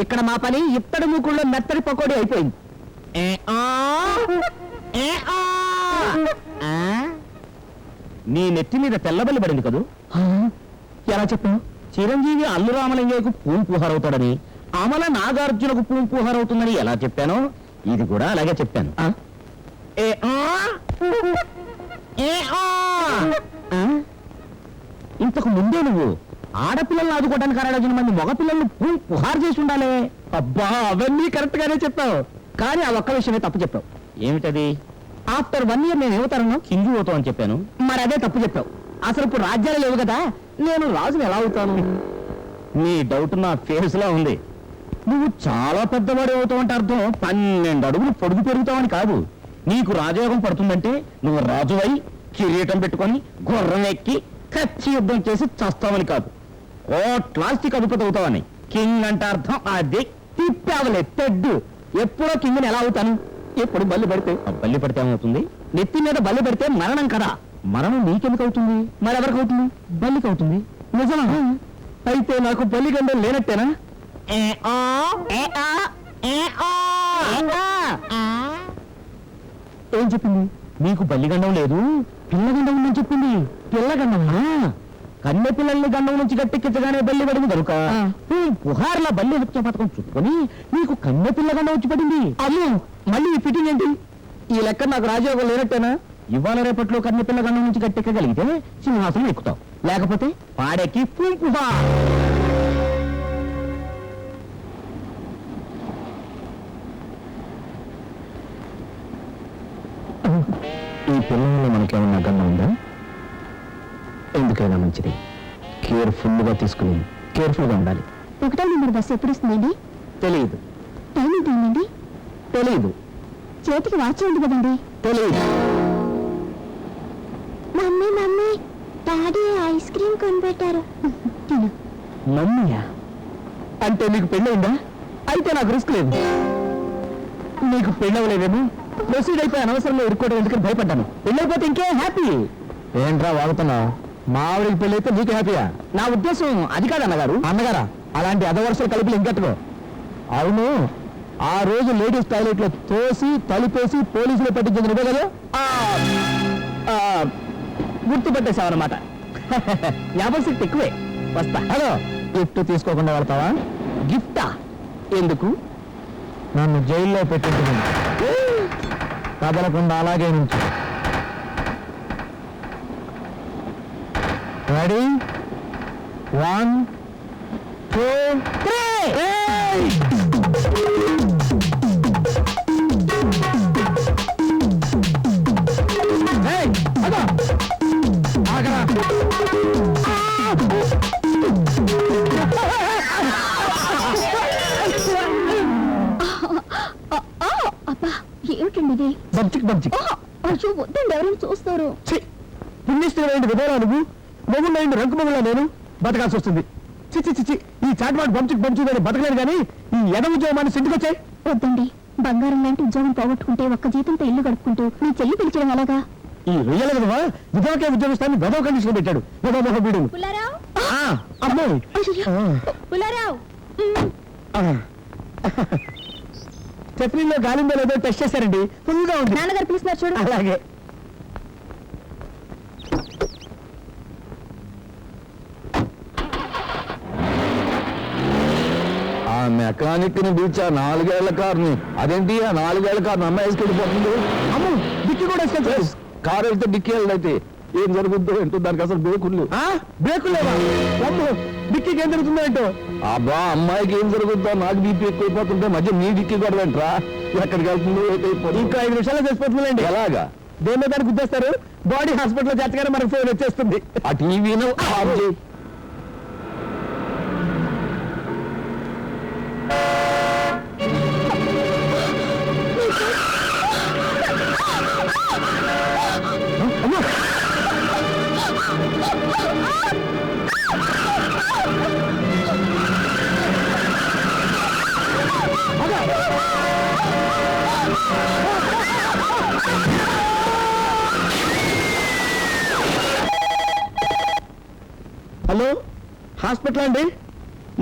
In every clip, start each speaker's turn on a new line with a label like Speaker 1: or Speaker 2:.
Speaker 1: ఇక్కడ మా పని ఇత్తడి మూకుళ్ళో మెత్తడి పకోడీ అయిపోయింది. నీ నెత్తి మీద తెల్లబల్లి పడింది కదూ. ఎలా చెప్పావు? చిరంజీవి అల్లు రామలింగయ్యకు పూంపుహారవుతాడని, అమల నాగార్జునకు పూంపుహారవుతుందని ఎలా చెప్పానో ఇది కూడా అలాగే చెప్పాను. ఇంతకు ముందే నువ్వు ఆడపిల్లల్ని ఆదుకోవడానికి 6 మంది మగపిల్లల్ని పుహారు చేసి ఉండాలి. అబ్బా, అవన్నీ కరెక్ట్ గానే చెప్పావు, కానీ ఆ ఒక్క విషయమే తప్పు చెప్పావు. ఏమిటది? ఆఫ్టర్ 1 year నేను ఏమవుతాను? కింగు అవుతావు అని చెప్పాను. మరి అదే తప్పు చెప్పావు. అసలు ఇప్పుడు రాజ్యాలు లేవు కదా, నేను రాజుని ఎలా అవుతాను? నీ డౌట్ నా ఫేస్ లా ఉంది. నువ్వు చాలా పెద్దవాడు అవుతావు అంటే అర్థం 12 అడుగులు పొడుగు పెరుగుతావని కాదు. నీకు రాజయోగం పడుతుందంటే నువ్వు రాజువై కిరీటం పెట్టుకొని గుర్రం ఎక్కి కచ్చి యుద్ధం చేసి చస్తావని కాదు. కోట్లాస్తికి అధిపతి అవుతావని. కింగ్ అంటే అర్థం అది. తిప్పావలే తెడ్డు. ఎప్పుడో కింగ్ని ఎలా అవుతాను? ఎప్పుడు బల్లి పడితే. బల్లి పడితే ఏమవుతుంది? నెత్తి మీద బల్లి పడితే మరణం కదా. మరణం నీకెందుకు అవుతుంది? మరెవరికి అవుతుంది? బల్లికి అవుతుంది. నిజమా? అయితే నాకు బల్లి గండం లేనట్టేనా? ఏం చెప్పింది? నీకు బల్లి గండం లేదు, పిల్లగండం ఉందని చెప్పింది. పిల్లగండమా? కన్నె పిల్లల్ని గండం నుంచి గట్టెక్కించగానే బల్లి పడింది కనుక పుహార్ల బల్లి హత్య పథకం చుట్టుకొని నీకు కన్నె పిల్ల గండం వచ్చి పడింది. అమ్మో, మళ్ళీ ఈ ఫిట్టింగ్ ఏంటి? ఈ లెక్క నాకు రాజయోగం లేనట్టేనా? ఇవాళ రేపట్లో కన్నె పిల్ల గండం నుంచి గట్టెక్కగలిగితే సింహాసనం ఎక్కుతావు, లేకపోతే పాడెక్కి పుహా. ఈ పిల్లల్లో మనకేమన్నా గండం ఉందా? ఎందుకైనా మంచిది కేర్ఫుల్గా తీసుకుని కేర్ఫుల్గా ఉండాలి.
Speaker 2: 1వ నెంబర్ బస్సు ఎప్పుడు వస్తుందండి?
Speaker 1: తెలియదు.
Speaker 2: టైం ఎంతైందండి?
Speaker 1: తెలియదు.
Speaker 2: చేతికి వాచ్ ఉంది కదండి?
Speaker 1: తెలియదు.
Speaker 2: Mummy mummy, daddy ice cream కొనిపెట్టారు.
Speaker 1: మమ్మీయా? అంటే నీకు పెళ్ళయిందా? అయితే నాకు రిస్క్ లేదు. నీకు పెళ్ళవలేదేమో, ప్రొసీడ్ అయిపోయి అనవసరంగా ఇరుక్కోవడం ఎందుకని భయపడ్డాను. పెళ్ళైపోతే ఇంకే హ్యాపీ. ఏంట్రా వాగుతున్నావు? మా ఆవిడికి పెళ్ళైతే నీకు హ్యాపీయా? నా ఉద్దేశం అది కాదు అన్నగారు. అన్నగారా? అలాంటి అదవర్షాలు కలిపి ఇంకట్టుకో. అవును, ఆ రోజు లేడీస్ టాయిలెట్ లో తోసి తలిపేసి పోలీసులు పట్టించింది నువ్వే కదా? గుర్తుపెట్టేశావన్నమాట. జ్ఞాపకశక్తి ఎక్కువే. వస్తా. హలో, గిఫ్ట్ తీసుకోకుండా వెళ్తావా? గిఫ్టా? ఎందుకు? నన్ను జైల్లో పెట్టింది. కదలకుండా అలాగే నుంచి. రెడీ? 1 2 3.
Speaker 2: ఏమిటండి ఇది? అయ్యో వద్దండి, ఎవరైనా చూస్తారు.
Speaker 1: పుణ్యస్థిరమైన విధానం నువ్వు. మొగుళ్ళైంది రంకు మొగుళ్ళ నేను బతకాల్సి వస్తుంది. చిచ్చి చిచ్చి, ఈ చాట్మాట్ బంచుదని బతకలేదు కానీ ఈ ఎద ఉద్యోగాన్ని సింటికొచ్చాయి.
Speaker 2: వద్దండి, బంగారం లాంటి ఉద్యోగం పోగొట్టుకుంటే ఒక్క జీతంతో ఇల్లు గడుపుకుంటూ మీ చెల్లి పిలిచడం ఎలాగా?
Speaker 1: ఈ రొయ్యల విధవా విధవకే ఉద్యోగస్తాన్ని వెదవ కండిషన్ పెట్టాడు. వెదవ మొహ వీడు. అమ్మో, స్టెఫ్రీలో గాలిందో లేదో టెస్ట్ చేశారండి, ఫుల్గా ఉంది.
Speaker 2: నాన్నగారు పిలుస్తున్నారు చూడు.
Speaker 1: అలాగే. ఆ మెకానిక్ ని పిలిచా 4 ఏళ్ల కార్ని. అదేంటి ఆ 4 ఏళ్ల కార్ని అమ్మాయి వేసుకెళ్ళిపోతుంది? అమ్మ, డిక్కి కూడా వేసుకెళ్తారు. కారు వెళ్తే డిక్కి వెళ్ళైతే ఏం జరుగుతుందో ఏంటో, దానికి అసలు బ్రేకులు లేవా? డిక్కీకి ఏం జరుగుతుందో ఏంటో. అబ్బా, అమ్మాయికి ఏం జరుగుతుందో నాకు బీపీ ఎక్కువైపోతుంటే మధ్య నీ డిక్కీ కూడా వెంట్రా. ఎక్కడికి వెళ్తుందో ఇంకా 5 నిమిషాల్లో తెలిసిపోతుందండి. ఎలాగా? దేని దానికి గుర్తేస్తారు. బాడీ హాస్పిటల్లో చేర్చగానే మనకు ఫోన్ వచ్చేస్తుంది. ఆ టీవీను ఆఫ్ చేయి. హలో, హాస్పిటల్ అండి?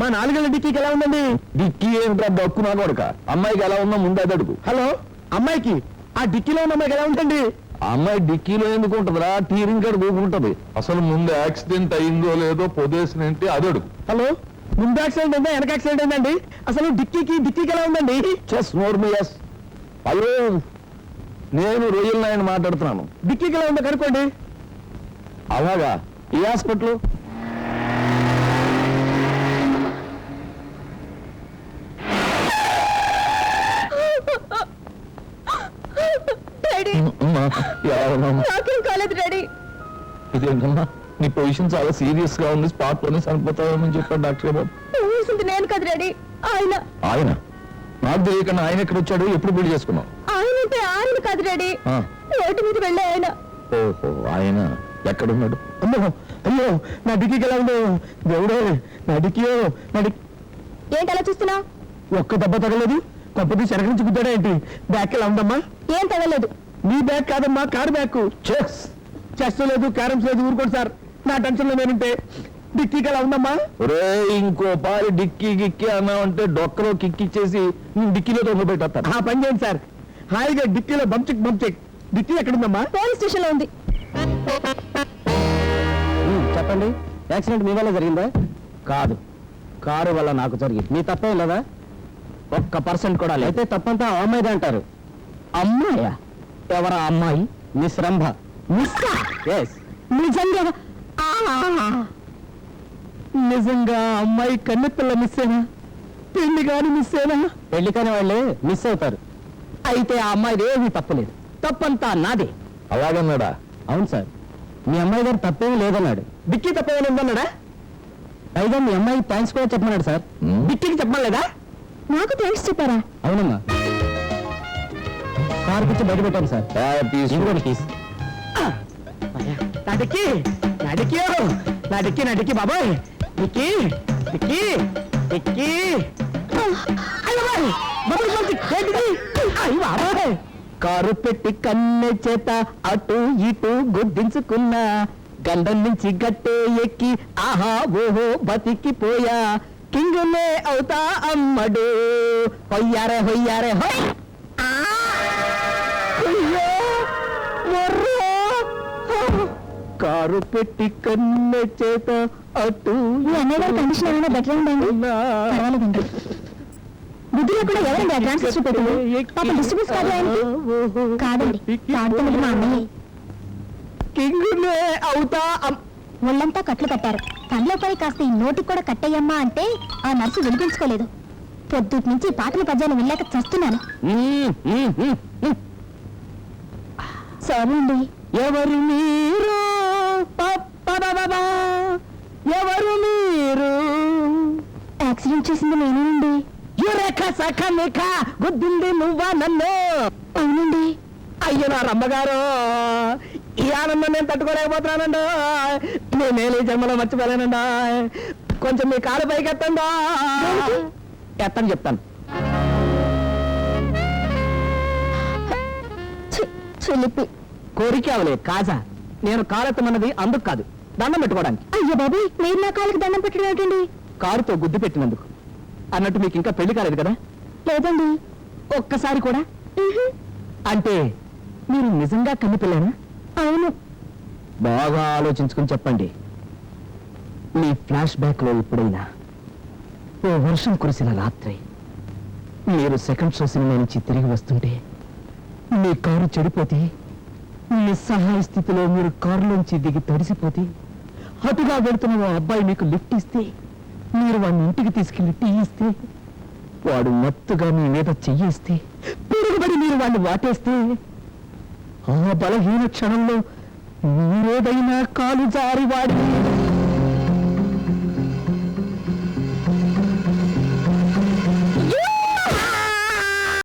Speaker 1: మా 4 ఏళ్ల డిక్కీకి ఎలా ఉందండి?
Speaker 3: డిక్కీ ఏమిట్రా దక్కు నా కొడక, అమ్మాయికి ఎలా ఉందో ముందు అది అడుగు.
Speaker 1: హలో, అమ్మాయికి ఆ డిక్కీలో ఉన్న అమ్మాయికి ఎలా ఉంటుంది?
Speaker 3: ఆ అమ్మాయి డిక్కీలో ఎందుకు ఉంటదిరా, టీరింగ్ కాడ కూకుంటది. అసలు ముందు యాక్సిడెంట్ అయిందో లేదో పొదేసినంటే అది అడుగు.
Speaker 1: హలో, ముందు యాక్సిడెంట్ అయిందా వెనక యాక్సిడెంట్ అయిందండి? అసలు డిక్కీకి ఎలా ఉందండి?
Speaker 3: చెస్ నోర్మియస్. అయ్యో, నేను రొయ్యల నాయన మాట్లాడుతున్నాను.
Speaker 1: డిక్కీకి ఎలా ఉందో కనుక్కోండి.
Speaker 3: అలాగా, ఈ హాస్పిటల్
Speaker 2: డాడీ నాకేం కాలేదు డాడీ.
Speaker 3: ఇదేంటమ్మా, నీ పొజిషన్ చాలా సీరియస్ గా ఉంది, స్పాట్ లోనే చనిపోతావేమని చెప్పాడు డాక్టర్ బాబు.
Speaker 2: ఊసింది నేను కదా డాడీ, ఆయన.
Speaker 3: ఆయన నాకు తెలియకుండా ఆయన ఎక్కడ వచ్చాడు, ఎప్పుడు పెళ్లి చేసుకున్నావు?
Speaker 2: ఆయన అంటే ఆయన కాదు డాడీ,
Speaker 3: ఆ,
Speaker 2: రోడ్డు మీద వెళ్ళే ఆయన.
Speaker 3: ఓహో, ఆయన ఎక్కడున్నాడు?
Speaker 1: అమ్మో, అయ్యో, నా డిక్కీకి ఎలా ఉందో దేవుడే. నా డిక్కీయో, నా డిక్కీ
Speaker 2: ఏంటి అలా చూస్తున్నావు?
Speaker 1: ఒక్క దెబ్బ తగలేదు, కొంపది చెరగ నుంచి గుద్దాడా ఏంటి? బ్యాక్ ఎలా ఉందమ్మా?
Speaker 2: ఏం తగలేదు.
Speaker 1: నీ బ్యాగ్ కాదమ్మా, కారు బ్యాగ్.
Speaker 3: చెస్
Speaker 1: చెస్ లేదు, క్యారమ్స్ లేదు, ఊరుకోండి సార్. నా టెన్షన్ లో నేనుంటే. డిక్కీకి ఎలా ఉందమ్మా?
Speaker 3: రే, ఇంకో పారి డిక్కీ గిక్కి అన్నావంటే డొక్కలో కిక్కిచ్చేసి డిక్కీలో తొంగ పెట్టేస్తాను.
Speaker 1: ఆ పని చేయండి సార్, హాయిగా డిక్కీలో బంచెక్ డిక్కీ ఎక్కడుందమ్మా?
Speaker 2: పోలీస్ స్టేషన్ లో ఉంది.
Speaker 1: చెప్పండి, యాక్సిడెంట్ మీ వల్ల జరిగిందా? కాదు, కారు వల్ల నాకు జరిగింది. మీ తప్పే లేదా? 1% కూడా లేదు. అయితే తప్పంతా ఆ అమ్మాయిదే అంటారు. అమ్మాయా? ఎవరా అమ్మాయి? మిస్ రంభ.
Speaker 2: నిజంగా
Speaker 1: నిజంగా అమ్మాయి కన్నెపిల్ల మిస్సేనా? పెళ్లి కాని మిస్సేనా? పెళ్లి కాని వాళ్ళే మిస్ అవుతారు. అయితే ఆ అమ్మాయిది ఏమీ తప్పలేదు, తప్పంతా నాదే.
Speaker 3: అలాగన్నాడా?
Speaker 1: అవును సార్, మీ అమ్మాయి గారు తప్పేమీ లేదన్నాడు. డిక్కీ తప్పేమీ ఉందన్నాడా? పైగా మీ అమ్మాయికి థ్యాంక్స్ కూడా చెప్పమన్నాడు సార్. డిక్కీకి చెప్పలేదా?
Speaker 2: నాకు థ్యాంక్స్ చెప్పారా?
Speaker 1: అవునమ్మా, కారు పిచ్చి బయట పెట్టాను సార్. ఇంకోటి కీస్. నా డిక్కీ, నా డిక్కీ, నా డిక్కీ, నా డిక్కీ బాబాయ్, డిక్కీ, డిక్కీ, డిక్కీ. అయ్య బాబాయ్, బాబాయ్, ఏంటిది? అయ్య బాబాయ్, కారు పెట్టి కన్నె చేత అటు ఇటు గుద్దించుకున్నా, గండం నుంచి గట్టే ఎక్కి ఆహా ఓహో బతికిపోయా, కింగునే అవుతా అమ్మడు, హొయ్యారే హొయ్యారే హొయ్. అయ్యో, మొర్రో. కారు పెట్టి కన్నె చేత అటు
Speaker 2: మీ అన్నయ్య గారి కండిషన్ ఏమైనా బెటర్ ఉందండి? పర్వాలేదండి. బుద్ధిలో కూడా ఎవరండి అడ్వాన్స్ ఇచ్చి పెట్టింది? పాప డిస్టర్బెన్స్ కాదు ఆయనకి. కాదండి, కాడుతున్నది మా అన్నయ్య.
Speaker 1: కింగునే అవుతా
Speaker 2: ఒళ్ళంతా కట్లు కట్టారు, తనలో పై కాస్త ఈ నోటికి కూడా కట్టయ్యమ్మా అంటే ఆ నర్సు వినిపించుకోలేదు. పొద్దుటి నుంచి పాటలు పద్యాలు వెళ్ళాక చస్తున్నాను. సారీ అండి.
Speaker 1: ఎవరు మీరు? పప్పదబబా. ఎవరు మీరు?
Speaker 2: యాక్సిడెంట్ చేసింది నేనేనండి.
Speaker 1: యురేఖ సఖ నిఖ గుద్దింది నువ్వా నన్ను?
Speaker 2: అవునండి.
Speaker 1: అయ్యో నా రమ్మగారు, ఈ ఆనందం నేను తట్టుకోలేకపోతున్నానండి. నేనే జన్మలో మర్చిపోలేనండి. కొంచెం మీ కాలు పైకి ఎత్తండి. ఎత్తని చెప్తాను.
Speaker 2: చిలిపి
Speaker 1: కోరిక అవలే కాజా. నేను కాలెత్తమన్నది అందుకు కాదు, దండం పెట్టుకోవడానికి.
Speaker 2: అయ్యో బాబు, మీరు నా కాళ్ళకి దండం పెట్టడం ఏంటండి?
Speaker 1: కారుతో గుద్దు పెట్టినందుకు. అన్నట్టు మీకు ఇంకా పెళ్లి కాలేదు కదా?
Speaker 2: లేదండి.
Speaker 1: ఒక్కసారి కూడా? అంటే మీరు నిజంగా కన్నిపిల్లేనా?
Speaker 2: అవును.
Speaker 1: బాగా ఆలోచించుకుని చెప్పండి. మీ ఫ్లాష్ బ్యాక్ లో ఎప్పుడైనా ఓ వర్షం కురిసిన రాత్రి మీరు సెకండ్ షో సినిమా నుంచి తిరిగి వస్తుంటే మీ కారు చెడిపోతే, నిస్సహాయ స్థితిలో మీరు కారులోంచి దిగి తడిసిపోతే, అటుగా వెళుతున్న ఓ అబ్బాయి మీకు లిఫ్ట్ ఇస్తే, మీరు వాడిని ఇంటికి తీసుకెళ్లి టీ ఇస్తే, వాడు మత్తుగా మీ మీద చెయ్యేస్తే, పిరుగుబడి మీరు వాడిని వాటేస్తే, ఆ బలహీన క్షణంలో మీరేదైనా కాలు జారి వాడి మీద